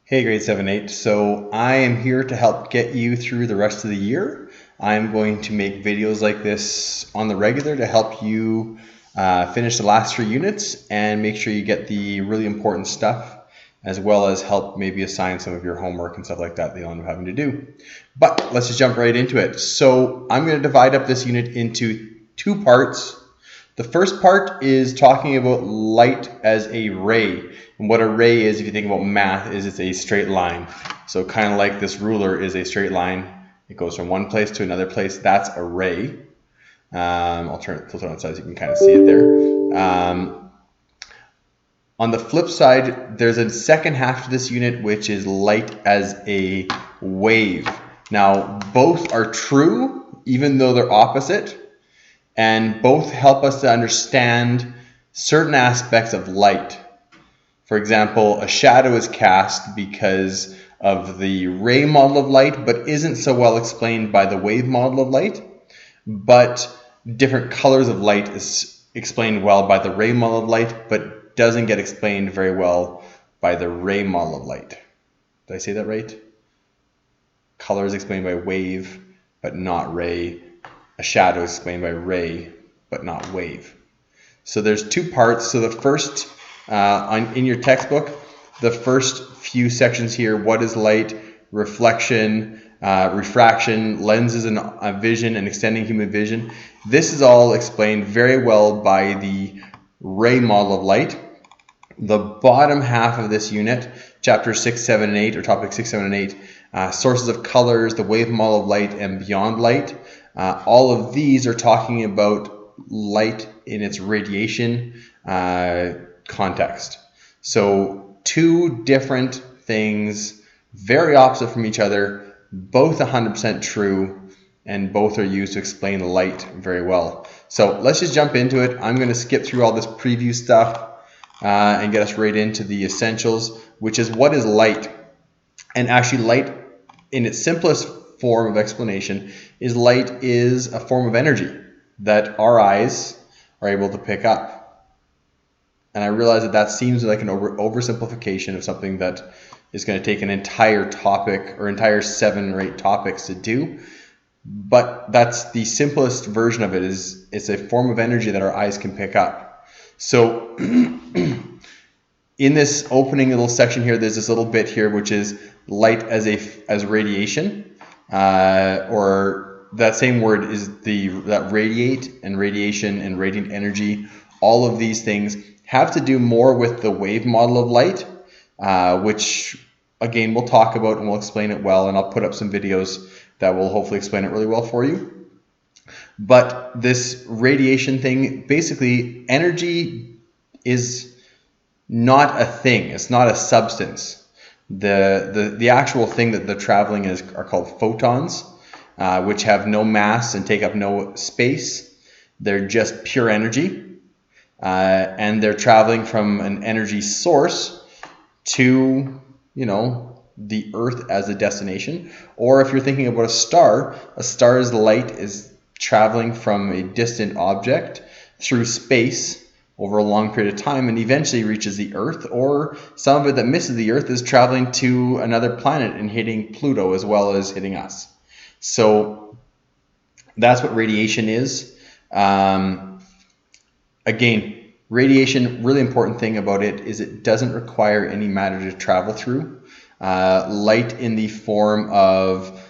Hey grade 7-8, so I am here to help get you through the rest of the year. I'm going to make videos like this on the regular to help you finish the last 3 units and make sure you get the really important stuff, as well as help maybe assign some of your homework and stuff like that you'll end up having to do. But let's just jump right into it. So I'm going to divide up this unit into 2 parts. The first part is talking about light as a ray. And what a ray is, if you think about math, is it's a straight line. So kind of like this ruler is a straight line. It goes from one place to another place. That's a ray. I'll turn it on so you can kind of see it there. On the flip side, there's a second half to this unit, which is light as a wave. Now, both are true, even though they're opposite. And both help us to understand certain aspects of light. For example, a shadow is cast because of the ray model of light, but isn't so well explained by the wave model of light. But different colors of light is explained well by the ray model of light, but doesn't get explained very well by the ray model of light. Did I say that right? Color is explained by wave, but not ray. A shadow is explained by ray, but not wave. So there's 2 parts. So the first, in your textbook, the first few sections here, what is light, reflection, refraction, lenses and vision, and extending human vision. This is all explained very well by the ray model of light. The bottom half of this unit, chapter 6, 7, and 8, or topic 6, 7, and 8, sources of colors, the wave model of light, and beyond light. All of these are talking about light in its radiation context. So 2 different things, very opposite from each other, both 100% true, and both are used to explain light very well. So let's just jump into it. I'm going to skip through all this preview stuff and get us right into the essentials, which is what is light. And actually light in its simplest form of explanation is light is a form of energy that our eyes are able to pick up. And I realize that seems like an oversimplification of something that is going to take an entire topic or entire 7 or 8 topics to do. But that's the simplest version of it. It's a form of energy that our eyes can pick up. So in this opening little section here, there's this little bit here which is light as radiation. Or that same word is that radiate and radiation and radiant energy. All of these things have to do more with the wave model of light, which again we'll talk about and we'll explain it well, and I'll put up some videos that will hopefully explain it really well for you. But this radiation thing, basically energy is not a thing, it's not a substance. The actual thing that they're traveling are called photons, which have no mass and take up no space. They're just pure energy, and they're traveling from an energy source to, the Earth as a destination. Or if you're thinking about a star's light is traveling from a distant object through space over a long period of time and eventually reaches the Earth, or some of it that misses the Earth is traveling to another planet and hitting Pluto as well as hitting us. So that's what radiation is. Again, radiation, really important thing about it is it doesn't require any matter to travel through. Light in the form of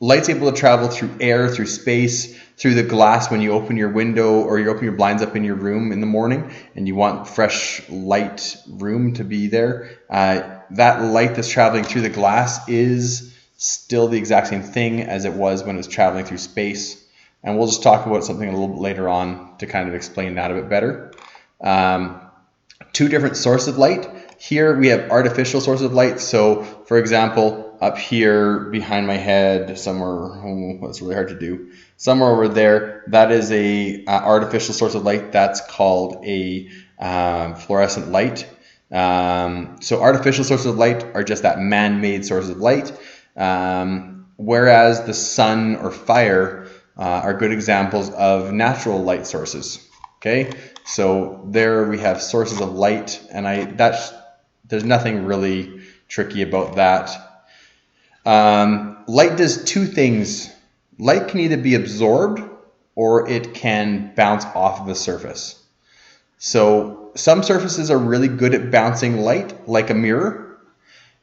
light's able to travel through air, through space, through the glass when you open your window or you open your blinds up in your room in the morning and you want fresh light room to be there. That light that's traveling through the glass is still the exact same thing as it was when it was traveling through space. And we'll just talk about something a little bit later on to kind of explain that a bit better. 2 different sources of light. Here we have artificial sources of light. So for example, up here behind my head, somewhere, that's really hard to do, somewhere over there, that is a artificial source of light. That's called a fluorescent light. So artificial sources of light are just that man-made source of light, whereas the sun or fire are good examples of natural light sources. Okay, so there we have sources of light, and There's nothing really tricky about that. Light does two things. Light can either be absorbed or it can bounce off of a surface. So some surfaces are really good at bouncing light, like a mirror,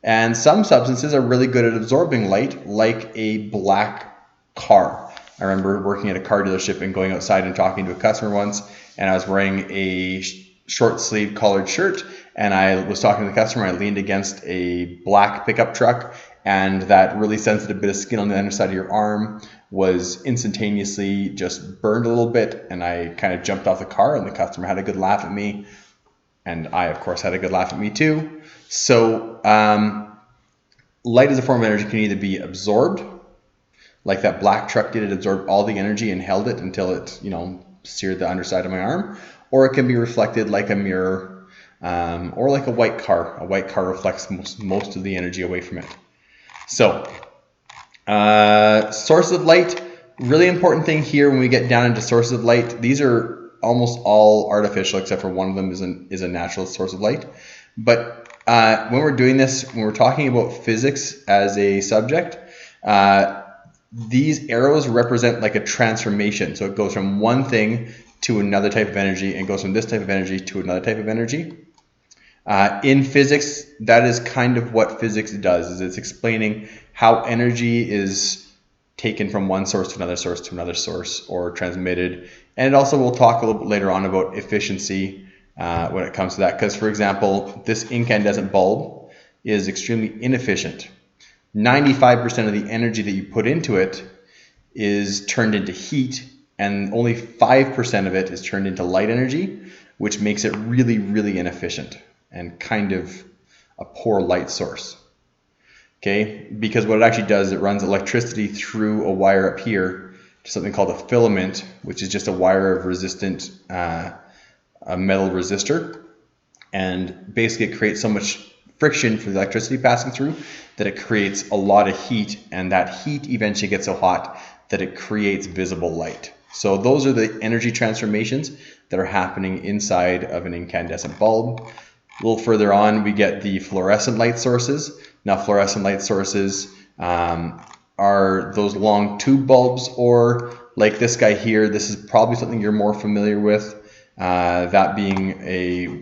and some substances are really good at absorbing light, like a black car. I remember working at a car dealership and going outside and talking to a customer once, and I was wearing a short sleeve collared shirt, and I was talking to the customer. I leaned against a black pickup truck, and that really sensitive bit of skin on the underside of your arm was instantaneously just burned a little bit, and I kind of jumped off the car, and the customer had a good laugh at me, and I of course had a good laugh at me too. So light as a form of energy can either be absorbed, like that black truck did. It absorbed all the energy and held it until it, seared the underside of my arm, or it can be reflected like a mirror, or like a white car. A white car reflects most of the energy away from it. So sources of light, really important thing here when we get down into sources of light. These are almost all artificial except for one of them is a natural source of light. But when we're doing this, when we're talking about physics as a subject, these arrows represent like a transformation. So it goes from one thing to another type of energy, and goes from this type of energy to another type of energy. In physics, that is kind of what physics does, is it's explaining how energy is taken from one source to another source to another source, or transmitted. And it also, we'll talk a little bit later on about efficiency when it comes to that. Because, for example, this incandescent bulb is extremely inefficient. 95% of the energy that you put into it is turned into heat, and only 5% of it is turned into light energy, which makes it really, really inefficient and kind of a poor light source. Okay, because what it actually does, it runs electricity through a wire up here to something called a filament, which is just a wire of resistant, a metal resistor, and basically it creates so much friction for the electricity passing through that it creates a lot of heat, and that heat eventually gets so hot that it creates visible light. So those are the energy transformations that are happening inside of an incandescent bulb. A little further on, we get the fluorescent light sources. Now, fluorescent light sources are those long tube bulbs, or like this guy here. This is probably something you're more familiar with, that being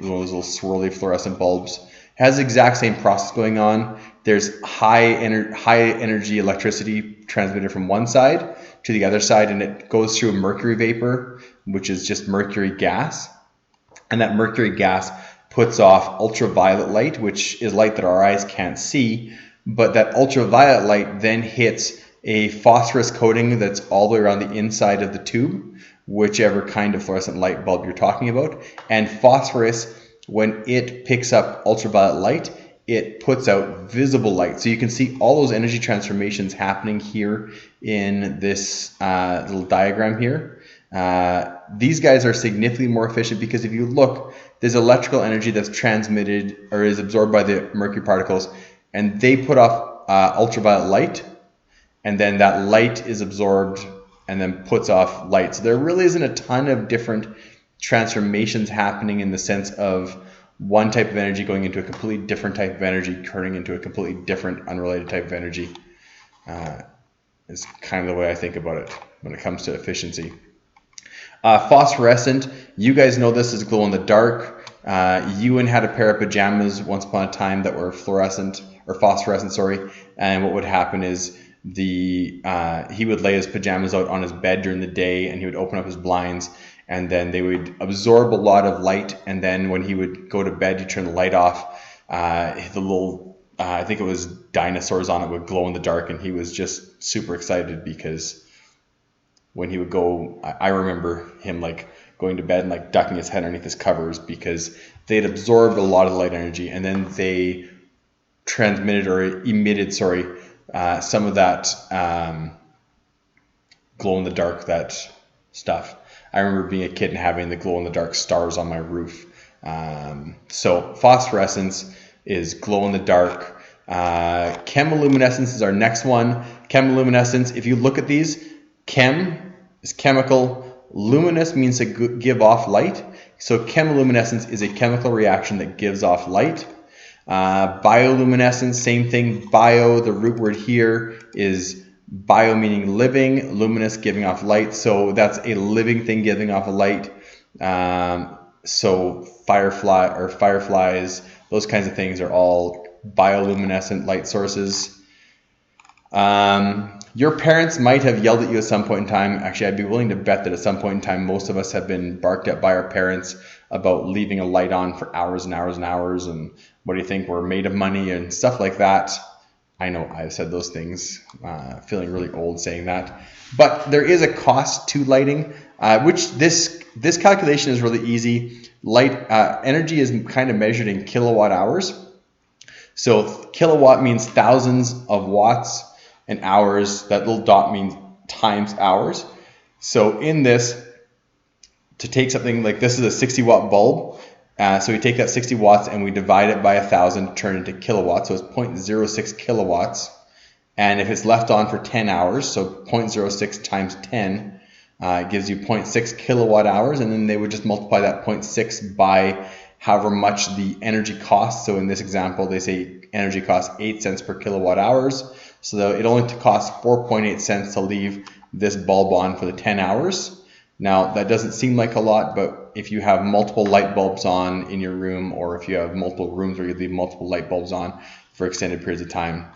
one of those little swirly fluorescent bulbs. It has the exact same process going on. There's high energy electricity transmitted from one side to the other side, and it goes through a mercury vapor, which is just mercury gas. And that mercury gas puts off ultraviolet light, which is light that our eyes can't see. But that ultraviolet light then hits a phosphorus coating that's all the way around the inside of the tube, whichever kind of fluorescent light bulb you're talking about. And phosphorus, when it picks up ultraviolet light, it puts out visible light. So you can see all those energy transformations happening here in this little diagram here. These guys are significantly more efficient because if you look, there's electrical energy that's transmitted or is absorbed by the mercury particles, and they put off ultraviolet light, and then that light is absorbed and then puts off light. So there really isn't a ton of different transformations happening in the sense of one type of energy going into a completely different type of energy, turning into a completely different unrelated type of energy. Is kind of the way I think about it when it comes to efficiency. Phosphorescent, you guys know this is glow in the dark. Ewan had a pair of pajamas once upon a time that were phosphorescent, and what would happen is he would lay his pajamas out on his bed during the day, and he would open up his blinds, and then they would absorb a lot of light, and then when he would go to bed, he'd turn the light off. The little, I think it was dinosaurs on it, would glow in the dark, and he was just super excited because when he would go, I remember him like going to bed and like ducking his head underneath his covers because they had absorbed a lot of light energy, and then they transmitted or emitted, some of that glow in the dark, that stuff. I remember being a kid and having the glow in the dark stars on my roof. So phosphorescence is glow in the dark. Chemiluminescence is our next one. Chemiluminescence, if you look at these, chem is chemical, luminous means to give off light. So chemiluminescence is a chemical reaction that gives off light. Bioluminescence, same thing. Bio, the root word here is bio meaning living, luminous giving off light. So that's a living thing giving off a light. So fireflies, those kinds of things are all bioluminescent light sources. Your parents might have yelled at you at some point in time. Actually, I'd be willing to bet that at some point in time, most of us have been barked at by our parents about leaving a light on for hours and hours and hours. And what do you think? We're made of money and stuff like that. I know I've said those things, feeling really old saying that. But there is a cost to lighting, which this calculation is really easy. Light energy is kind of measured in kilowatt hours. So kilowatt means thousands of watts, and hours, that little dot means times hours. So in this, to take something like this is a 60 watt bulb. So we take that 60 watts and we divide it by 1,000 to turn it into kilowatts. So it's 0.06 kilowatts. And if it's left on for 10 hours, so 0.06 times 10 gives you 0.6 kilowatt hours. And then they would just multiply that 0.6 by however much the energy costs. So in this example, they say energy costs 8 cents per kilowatt hours. So it only costs 4.8 cents to leave this bulb on for the 10 hours. Now, that doesn't seem like a lot, but if you have multiple light bulbs on in your room, or if you have multiple rooms where you leave multiple light bulbs on for extended periods of time,